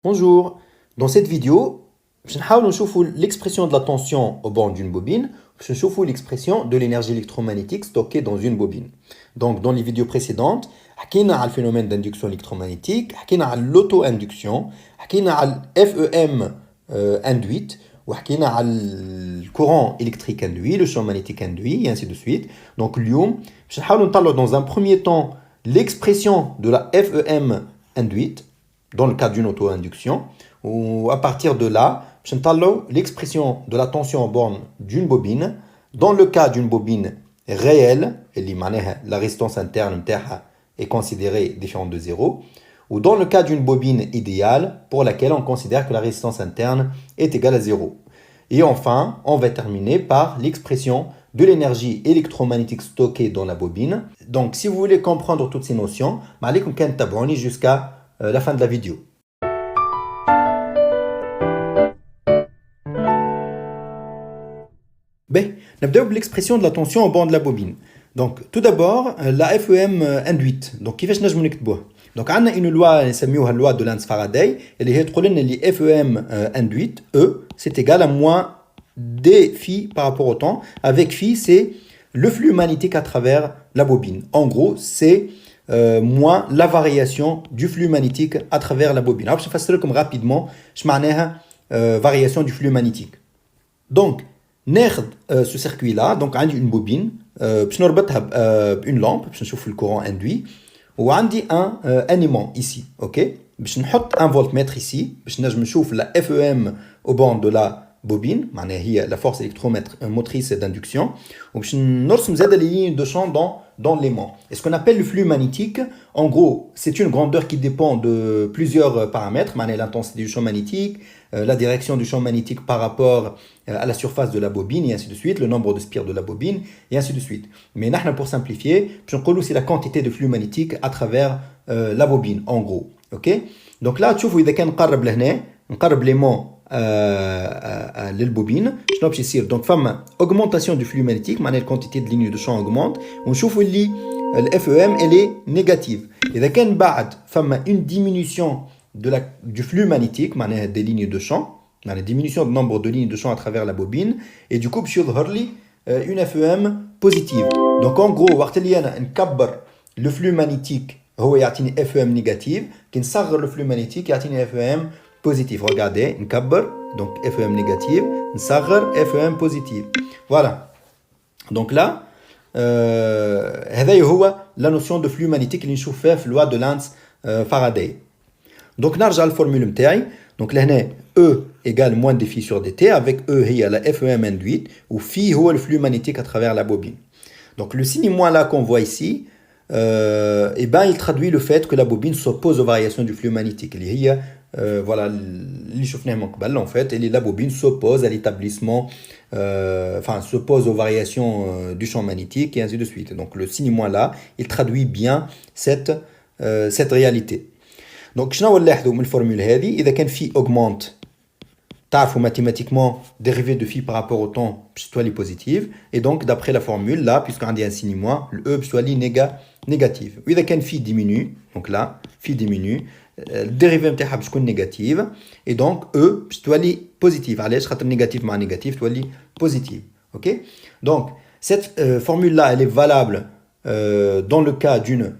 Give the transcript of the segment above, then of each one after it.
Bonjour, dans cette vidéo, je vais voir l'expression de la tension au bord d'une bobine, je vais voir l'expression de l'énergie électromagnétique stockée dans une bobine. Donc dans les vidéos précédentes, on a le phénomène d'induction électromagnétique, on a l'auto-induction, on a le FEM induite, on a le courant électrique induit, le champ magnétique induit, et ainsi de suite. Donc اليوم je vais voir dans un premier temps l'expression de la FEM induite, dans le cas d'une auto-induction, ou à partir de là, je vais l'expression de la tension en borne d'une bobine, dans le cas d'une bobine réelle, la résistance interne est considérée différente de zéro, ou dans le cas d'une bobine idéale, pour laquelle on considère que la résistance interne est égale à zéro. Et enfin, on va terminer par l'expression de l'énergie électromagnétique stockée dans la bobine. Donc, si vous voulez comprendre toutes ces notions, vous pouvez jusqu'à la fin de la vidéo. Ben, on va l'expression de la tension au bord de la bobine. Donc, tout d'abord, la FEM induite. Donc, كيفاش نجمو نكتبوها؟ Donc, on a une loi, نسميوها loi de Lenz-Faraday, اللي هي تقول لنا اللي FEM induite, E, c'est égal à moins d phi par rapport au temps. Avec phi, c'est le flux magnétique à travers la bobine. En gros, c'est moins la variation du flux magnétique à travers la bobine. Alors, je vais faire comme rapidement, je معناها variation du flux magnétique. Donc, ce circuit-là, donc on a une bobine, je vais une lampe, je vais le courant induit, ou on a un aimant ici, ok? Je vais mettre un voltmètre ici, je vais la FEM au bord de la bobine, la force électromotrice d'induction, ou je vais les lignes de champ dans l'aimant. Et ce qu'on appelle le flux magnétique, en gros, c'est une grandeur qui dépend de plusieurs paramètres, l'intensité du champ magnétique, la direction du champ magnétique par rapport à la surface de la bobine, et ainsi de suite, le nombre de spires de la bobine, et ainsi de suite. Mais pour simplifier, c'est la quantité de flux magnétique à travers la bobine, en gros. Okay? Donc là, tu vois, إذا نقرب لهنا نقرب l'aimant للبوبين شنو باش يصير donc فما augmentation du flux magnétique معناها la quantité de lignes de champ augmente ونشوفوا اللي ال FEM elle est négative إذا كان بعد فما une diminution du flux magnétique معناها des lignes de champ معناها diminution du nombre de lignes de champ à travers la bobine et du coup باش يظهر لي une FEM positive donc en gros وقت اللي انا نكبر le flux magnétique هو يعطيني FEM négative كي نصغر le flux magnétique يعطيني FEM positif. Regardez, نكبر donc FEM négative, نصغر FEM positive. Voilà. Donc là, هذا هو la notion de flux magnétique اللي نشوفها في loi de Lenz-Faraday. Donc نرجع للفورمule نتاعي. Donc لهنا E égale moins d phi sur dt avec E هي la FEM induite ou phi هو le flux magnétique à travers la bobine. Donc le signe moins là qu'on voit ici, et ben il traduit le fait que la bobine s'oppose aux variations du flux magnétique. Voilà, en fait, et la bobine s'oppose à l'établissement, s'oppose aux variations du champ magnétique et ainsi de suite. Donc le signe moins là, il traduit bien cette réalité. Donc, je vais vous la formule هذه إذا كان phi augmente تعرفوا mathématiquement dérivé de phi par rapport au temps soit les positive et donc d'après la formule là puisqu'on a un signe moins le e soit les négative إذا كان phi diminue donc là phi diminue الديريفي نتاعها باش تكون نيجاتيف et donc e باش تولي بوزيتيف علاش خاطر نيجاتيف مع نيجاتيف تولي بوزيتيف ok donc cette formule là elle est valable dans le cas d'une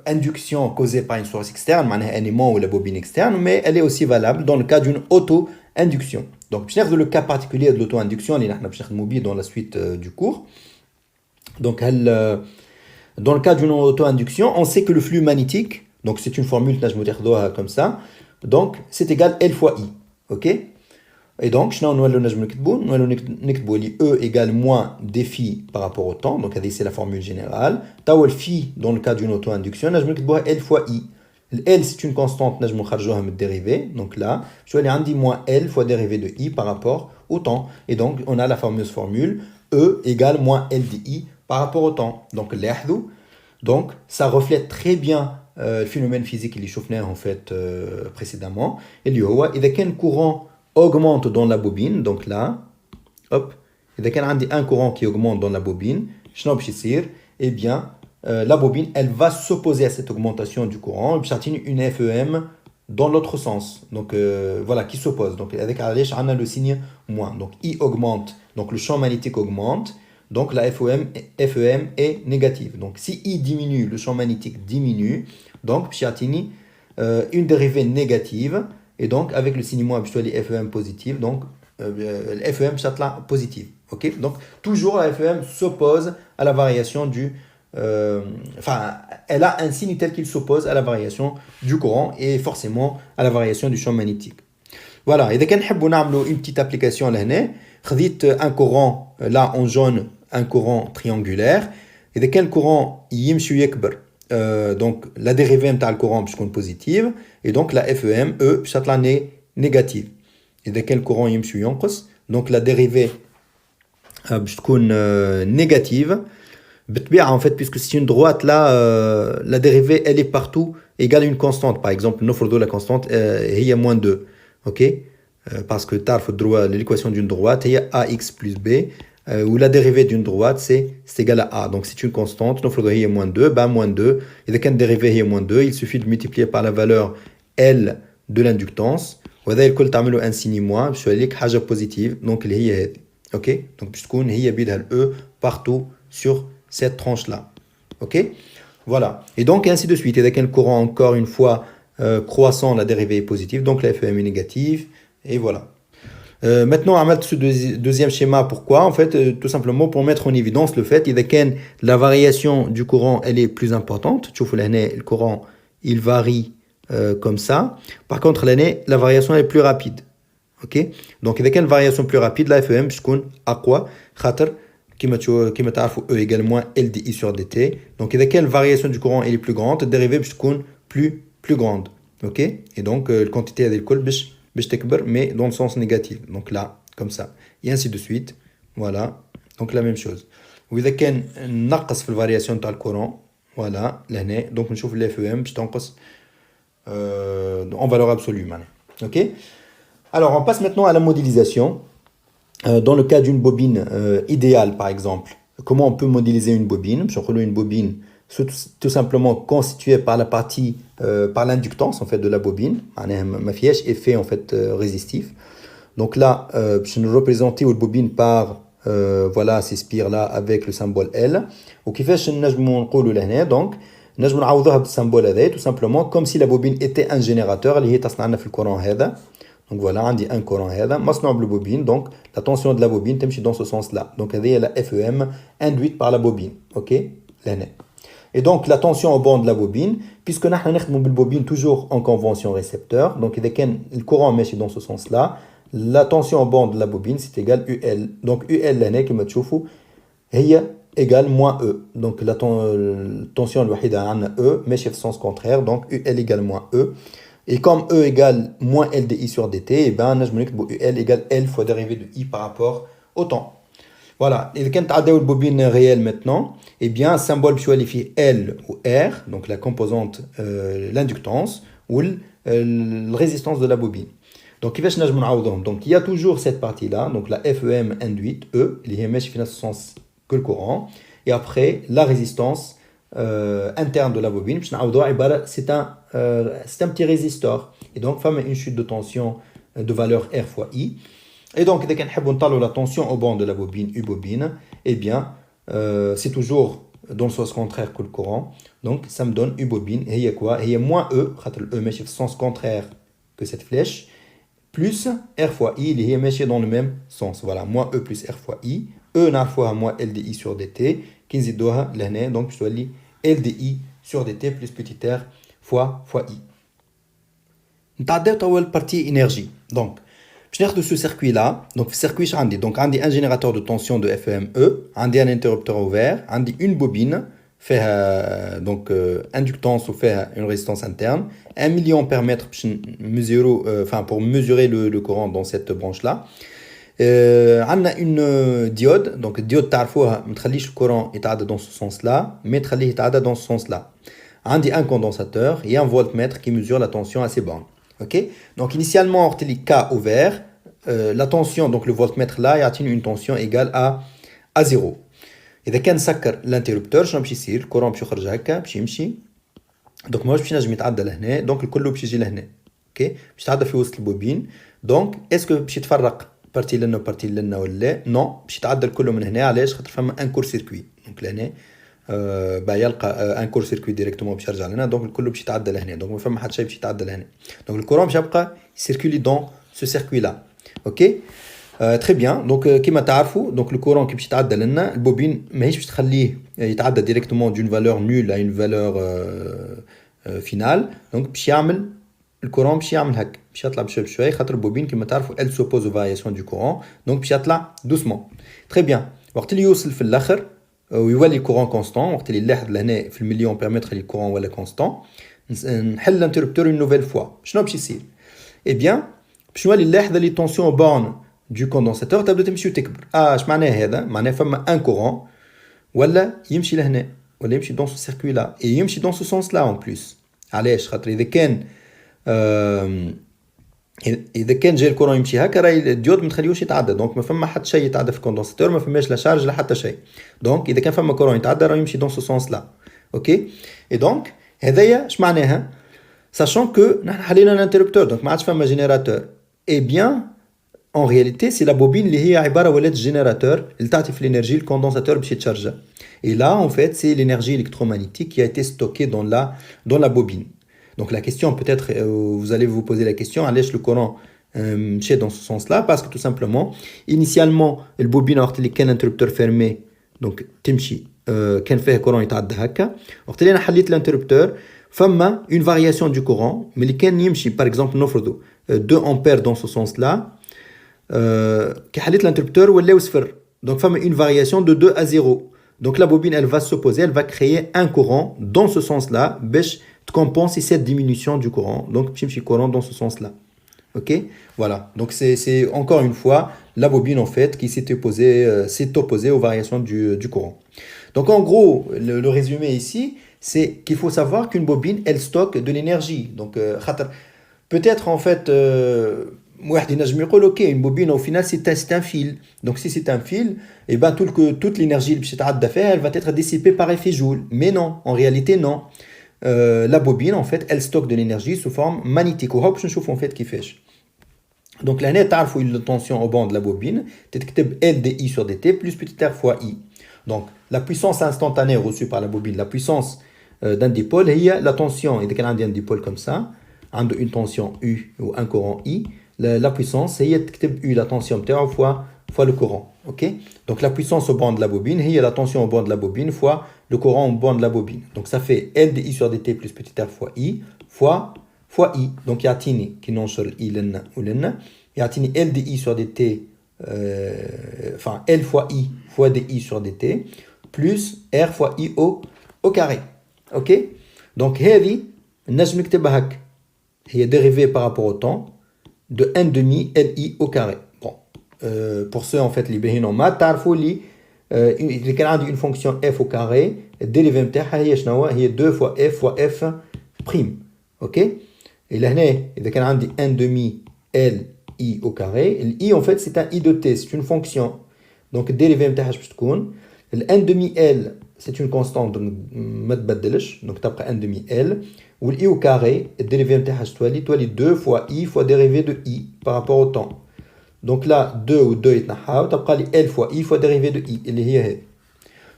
induction causée par une source externe معناها un aimant ou la bobine externe mais elle est aussi valable dans le cas d'une auto-induction donc باش ناخذ le cas particulier de l'auto-induction اللي نحنا باش نخدموا بيه dans la suite du cours donc dans le cas d'une auto-induction on sait que le flux magnétique donc c'est une formule comme ça donc c'est égal L fois I ok et donc E égale moins d phi par rapport au temps donc c'est la formule générale tau phi dans le cas d'une auto-induction L fois I L c'est une constante dérivée donc là je vais aller moins L fois dérivée de I par rapport au temps et donc on a la fameuse formule E égale moins L di par rapport au temps donc ça reflète très bien le phénomène physique اللي شفناه en fait précédemment اللي هو إذا كان courant augmente dans la bobine donc là hop إذا كان عندي un courant qui augmente dans la bobine شنو باش يصير eh bien la bobine elle va s'opposer à cette augmentation du courant باش تعطيني une FEM dans l'autre sens. Donc voilà, qui s'oppose. Donc avec علاش عندنا le signe moins. Donc I augmente, donc le champ magnétique augmente, donc la FEM est négative. Donc si I diminue, le champ magnétique diminue, donc بشيعطيني une dérivée négative, et donc avec le signe moins باش تولي FEM positive, donc le FEM châtelain positive. Ok, donc toujours la FEM s'oppose à la variation du enfin, elle a un signe tel qu'il s'oppose à la variation du courant et forcément à la variation du champ magnétique. Voilà, et dès qu'on veut une petite application là, خديت un courant là en jaune, un courant triangulaire, et dès qu'un courant يمشي يكبر donc la dérivée نتاع le courant باش تكون positive, et donc la FEM باش تطلع négative. Et dès qu'un courant يمشي ينقص, donc la dérivée باش تكون négative. En fait, puisque c'est une droite, là, la dérivée, elle est partout égale à une constante. Par exemple, la constante, il y a moins 2. Ok, parce que l'équation d'une droite, il y a ax plus b, où la dérivée d'une droite, c'est égal à a. Donc, c'est une constante. Il y a moins 2, bah, moins 2. Et dès qu'une dérivée, il y a moins 2, il suffit de multiplier par la valeur L de l'inductance. وهذا الكل تعملوا un signe moins, باش يوليك حاجة positive. Donc, اللي هي هذه. Ok, donc, باش تكون هي بيدها ال E partout sur cette tranche-là. Ok, voilà. Et donc, ainsi de suite. Et avec un courant, encore une fois, croissant, la dérivée est positive. Donc, la FEM est négative. Et voilà. Maintenant, on va mettre ce deuxième schéma. Pourquoi? En fait, tout simplement pour mettre en évidence le fait que la variation du courant, elle est plus importante. Tu vois, le courant, il varie comme ça. Par contre, l'année, la variation est plus rapide. Ok, donc avec une variation plus rapide, la FEM, je connais à quoi? Qui تعرفوا E égale moins LDI sur DT. Donc, avec quelle variation du courant elle est plus grande, la dérivée plus grande. Ok, et donc, la quantité de l'alcool mais dans le sens négatif. Donc là, comme ça. Et ainsi de suite. Voilà. Donc, la même chose. وإذا كان نقص في الفارياسيون تاع الكورون voilà لهنا donc نشوف ال FEM باش تنقص en valeur absolue معناها. Ok, alors on passe maintenant à la modélisation. Dans le cas d'une bobine idéale, par exemple, comment on peut modéliser une bobine? Une bobine, tout simplement constituée par la partie, par l'inductance en fait de la bobine. Ma fièche est fait en fait résistif. Donc là, je vais représenter une bobine par voilà ces spires là avec le symbole L. وكيفاش نجمو نقولوا لهنا donc نجمو نعوضوها بالsymbole هذا tout simplement comme si la bobine était un générateur اللي هي تصنع لنا في الكورون هذا. Donc voilà, on dit un courant هذا مصنوع بالبobine, donc la tension de la bobine تمشي dans ce sens-là. Donc هذه la FEM induite par la bobine. OK, لهنا. Et donc la tension au bord de la bobine, puisque نحن نخدموا بالbobine toujours en convention récepteur, donc إذا كان le courant ماشي dans ce sens-là, la tension au bord de la bobine c'est égal UL. Donc UL لهنا كما تشوفوا هي égale moins E. Donc la tension الوحيدة عندنا E ماشي في sens contraire, donc UL égale moins E. Et comme E égale moins LDI sur DT, et ben, je me dis que UL égale L fois dérivée de I par rapport au temps. Voilà. Et quand on a une bobine réelle maintenant, et bien, symbole qualifié L ou R, donc la composante, l'inductance, ou la résistance de la bobine. Donc, il y a toujours cette partie-là, donc la FEM induite, E, qui est dans le sens que le courant, et après, la résistance interne de la bobine, c'est un petit résistor. Et donc, une chute de tension de valeur R fois I. Et donc, dès qu'on a la tension au bord de la bobine, U bobine, eh bien, c'est toujours dans le sens contraire que le courant. Donc, ça me donne U bobine. Et il y a quoi? Et il y a moins E, le E met le sens contraire que cette flèche, plus R fois I, il est dans le même sens. Voilà, moins E plus R fois I. E n'a fois moins LDI sur DT, qui nous doit l'année, donc je dois lire LDI sur DT plus petit r fois I. نتعداو la partie énergie. Donc, je vais de ce circuit-là. Donc, le circuit, donc, on a un générateur de tension de FEME, on a un interrupteur ouvert, on a une bobine, fait donc inductance ou fait une résistance interne, 1 milliampère pour mesurer le courant dans cette branche-là. On a une diode, donc diode تعرفوها ما تخليش الكورون يتعدى dans ce sens-là, mais تخليه يتعدى dans ce sens-là. On a un condensateur et un voltmètre qui mesure la tension à ces bornes. Ok, donc initialement on a K ouvert, la tension, donc le voltmètre là, il a une tension égale à 0. إذا كان سكر l'interrupteur شنو باش يصير؟ الكورون باش يخرج هكا باش يمشي. Donc moi باش نجم يتعدى لهنا، donc الكل باش يجي لهنا. اوكي باش تعدى في وسط البوبين. دونك اسكو باش يتفرق بارتي لنا وبارتي لنا ولا لا؟ نو، باش يتعدى الكل من هنا. علاش؟ خاطر فما ان كور سيركوي. دونك لهنا يلقى ان كور سيركوي ديريكتومون باش يرجع لهنا. دونك الكل باش يتعدى لهنا. دونك ما فما حتى شيء باش يتعدى لهنا. دونك الكورون باش يبقى سيركولي دون سو سيركوي لا. اوكي تري بيان. دونك كيما تعرفوا دونك الكورون كي باش يتعدى لنا البوبين ماهيش باش تخليه يتعدى ديريكتومون دون فالور نول ا اون فالور فينال. دونك باش يعمل الكورون باش يعمل هكا باش يطلع بشوي بشوي خاطر البوبين كيما تعرفوا ال سوبوز او فارياسيون دو كورون. دونك باش يطلع دوسمون. تري بيان. وقت اللي يوصل في الاخر ويولي الكورون كونستون، وقت اللي نلاحظ لهنا في المليون بيرميتر لي الكورون ولا كونستون، نحل الانتربتور اون نوفيل فوا. شنو باش يصير؟ اي بيان باش نولي نلاحظ لي طونسيون بورن دو كوندونساتور تبدا تمشي وتكبر. اش معناه هذا؟ معناه فما ان كورون ولا يمشي لهنا ولا يمشي دون سو سيركوي لا اي يمشي دون سو سونس لا اون بلوس. علاش؟ خاطر اذا كان اذا كان جاي الكورون يمشي هكا راهي الديود ما تخليوش يتعدى. دونك ما فما حتى شيء يتعدى في الكوندونساتور، ما فماش لا شارج لا حتى شيء. دونك اذا كان فما كورون يتعدى راه يمشي دون سو سونس لا. اوكي اي دونك هذايا اش معناها؟ ساشون كو نحن حلينا الانتربتور دونك ما عادش فما جينيراتور. اي بيان en réalité c'est la bobine اللي هي عباره ولات جينيراتور اللي تعطي في الانرجي الكوندونساتور باش يتشارجا. Et là en fait c'est l'énergie électromagnétique qui a été stockée dans la bobine. Donc la question peut-être vous allez vous poser la question علاش le courant مشى dans ce sens-là? Parce que tout simplement initialement البوبين وقت اللي كان انتربتور فيرمي دونك تمشي كان فيه كورون يتعدى هكا. وقت اللي انا حليت الانتربتور فما اون فارياسيون دو كورون ملي كان يمشي باغ اكزومبل نفرضوا 2 امبير دون سو سونس لا. كي حليت الانتربتور ولاو صفر. دونك فما اون فارياسيون دو 2 à 0. Donc la bobine elle va s'opposer, elle va créer un courant dans ce sens-là باش compenser cette diminution du courant. Donc باش يمشي courant dans ce sens-là. Ok, voilà. Donc c'est encore une fois la bobine en fait qui s'est opposée aux variations du courant. Donc en gros, le résumé ici, c'est qu'il faut savoir qu'une bobine, elle stocke de l'énergie. Donc peut-être en fait, ok, une bobine au final c'est un fil. Donc si c'est un fil, et ben toute l'énergie elle va être dissipée par effet Joule. Mais non, en réalité non. La bobine en fait, elle stocke de l'énergie sous forme magnétique. Ou hop, je chauffe en fait qui fait. Donc là, net تعرفوا la tension au banc de la bobine, تكتب LDI sur DT plus petit r fois I. Donc la puissance instantanée reçue par la bobine, la puissance d'un dipôle, il y a la tension. Et dès qu'on a un dipôle comme ça, une tension U ou un courant I, la puissance, هي تكتب U, la tension بتاعه fois le courant. Ok? Donc la puissance au banc de la bobine, il y a la tension au banc de la bobine fois le courant au banc de la bobine. Donc ça fait LDI sur DT plus petit r fois I fois I. Donc يعطيني كي ننشر I لنا ولنا يعطيني LDI sur DT enfin L fois I fois DI sur DT plus R fois I au carré. Ok? Donc هذه نجم نكتبها هكا هي dérivée par rapport au temps de 1 demi LI au carré. Bon, pour ceux en fait اللي باهيين en maths تعرفوا لي اللي كان عندي une fonction f au carré الديريفي نتاعها هي شنو هي 2 fois f fois f prime. Ok? Et là إذا كان عندي 1 demi L I au carré, le I en fait c'est un I de t, c'est une fonction. Donc le dérivé نتاعها باش تكون ال 1 demi L c'est une constante ما تبدلش donc تبقى 1 demi L ou le I au carré le dérivé نتاعها تولي 2 fois I fois dérivé de I par rapport au temps. Donc là 2 ou 2 يتنحاو تبقى لي L fois I fois dérivé de I اللي هي هذه.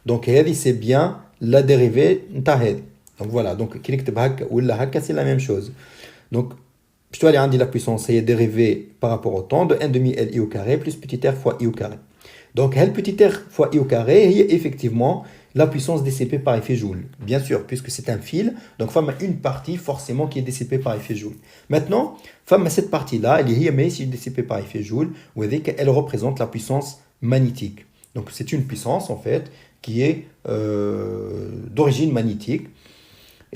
Donc هذه c'est bien la dérivée نتاع هذه. Donc voilà, donc كي نكتب هكا ولا هكا c'est la même chose. Donc je dois aller en dire la puissance est dérivée par rapport au temps de 1 demi L I au carré plus petit r fois I au carré. Donc L petit r fois I au carré est effectivement la puissance dissipée par effet Joule. Bien sûr, puisque c'est un fil, donc femme une partie forcément qui est dissipée par effet Joule. Maintenant, femme cette partie-là, elle est dissipée par effet Joule, vous voyez qu'elle représente la puissance magnétique. Donc c'est une puissance en fait qui est d'origine magnétique.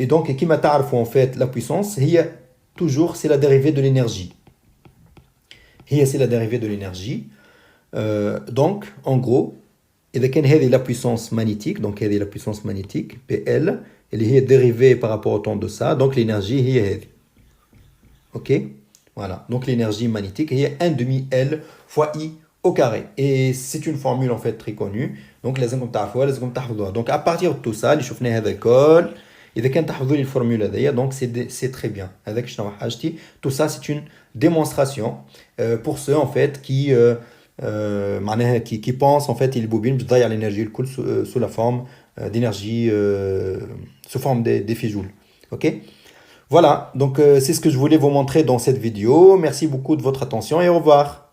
Et donc, qui m'a en fait la puissance, toujours c'est la dérivée de l'énergie. C'est la dérivée de l'énergie. Donc, en gros, إذا كان هذه la puissance magnétique, donc هذه la puissance magnétique, PL, elle est dérivée par rapport au temps de ça, donc l'énergie هي هذه. Ok? Voilà. Donc l'énergie magnétique est 1 demi L fois I au carré. Et c'est une formule en fait très connue. Donc لازمكم تعرفوها لازمكم تحفظوها. Donc à partir de tout ça, اللي شفنا هذا الكل إذا كان تحفظوا لي الفورمولا هذيا donc c'est très bien. هذاك شنو حاجتي. Tout ça c'est une démonstration pour ceux en fait معناها qui pensent en fait اللي بوبين باش تضيع l'énergie الكل sous la forme d'énergie sous forme d'effet Joule. OK? Voilà, donc c'est ce que je voulais vous montrer dans cette vidéo. Merci beaucoup de votre attention et au revoir.